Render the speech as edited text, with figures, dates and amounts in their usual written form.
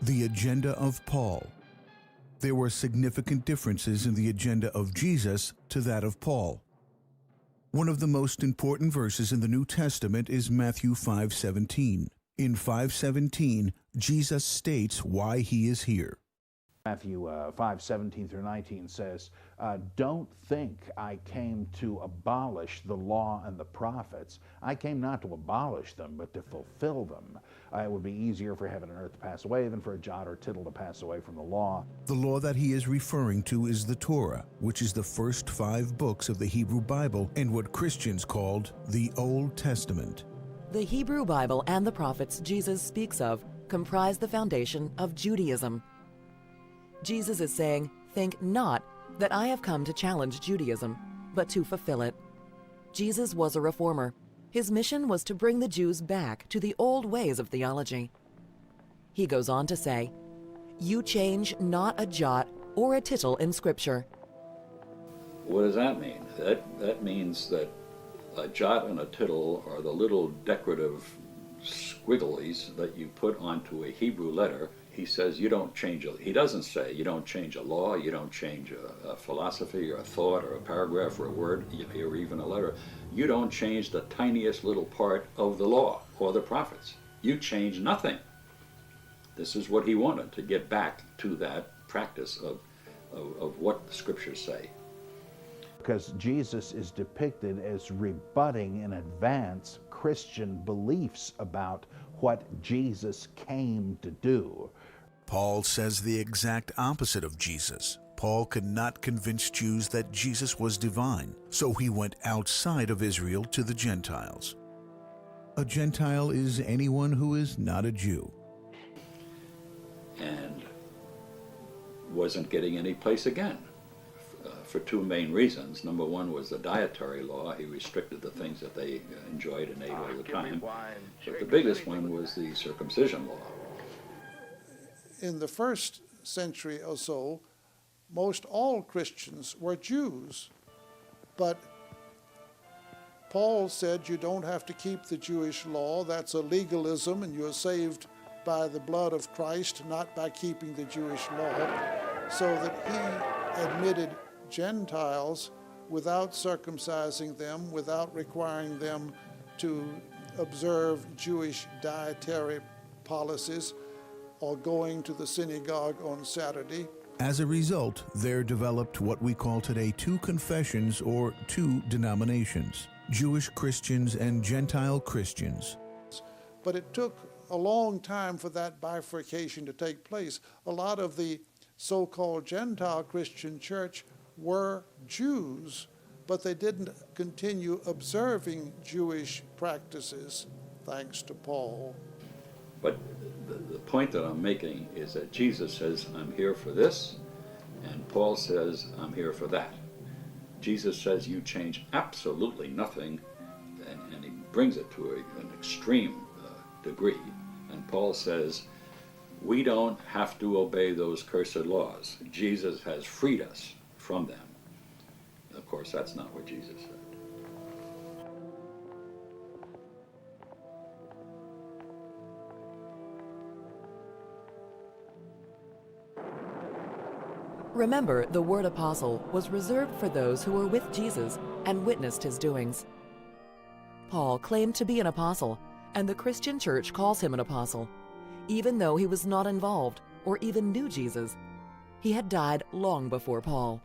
The agenda of Paul. There were significant differences in the agenda of Jesus to that of Paul. One of the most important verses in the New Testament is Matthew 5:17. In 5:17, Jesus states why he is here. Matthew 5:17 through 19 says, "Don't think I came to abolish the law and the prophets. I came not to abolish them, but to fulfill them. It would be easier for heaven and earth to pass away than for a jot or tittle to pass away from the law." The law that he is referring to is the Torah, which is the first 5 books of the Hebrew Bible and what Christians called the Old Testament. The Hebrew Bible and the prophets Jesus speaks of comprise the foundation of Judaism. Jesus is saying, "Think not that I have come to challenge Judaism, but to fulfill it." Jesus was a reformer. His mission was to bring the Jews back to the old ways of theology. He goes on to say, "You change not a jot or a tittle in Scripture." What does that mean? That means that a jot and a tittle are the little decorative squigglies that you put onto a Hebrew letter. He says you don't change he doesn't say you don't change a law, you don't change a philosophy or a thought or a paragraph or a word or even a letter. You don't change the tiniest little part of the law or the prophets. You change nothing. This is what he wanted, to get back to that practice of what the scriptures say. Because Jesus is depicted as rebutting in advance Christian beliefs about what Jesus came to do. Paul says the exact opposite of Jesus. Paul could not convince Jews that Jesus was divine, so he went outside of Israel to the Gentiles. A Gentile is anyone who is not a Jew. And wasn't getting any place again for 2 main reasons. Number one was the dietary law. He restricted the things that they enjoyed and ate all the time. But the biggest one was the circumcision law. In the first century or so, most all Christians were Jews. But Paul said you don't have to keep the Jewish law. That's a legalism, and you're saved by the blood of Christ, not by keeping the Jewish law. So that he admitted Gentiles without circumcising them, without requiring them to observe Jewish dietary policies or going to the synagogue on Saturday. As a result, there developed what we call today 2 confessions or 2 denominations, Jewish Christians and Gentile Christians. But it took a long time for that bifurcation to take place. A lot of the so-called Gentile Christian church were Jews, but they didn't continue observing Jewish practices, thanks to Paul. But the point that I'm making is that Jesus says, I'm here for this, and Paul says, I'm here for that. Jesus says you change absolutely nothing, and he brings it to an extreme degree. And Paul says, we don't have to obey those cursed laws. Jesus has freed us from them. Of course, that's not what Jesus said. Remember, the word apostle was reserved for those who were with Jesus and witnessed his doings. Paul claimed to be an apostle, and the Christian church calls him an apostle, even though he was not involved or even knew Jesus. He had died long before Paul.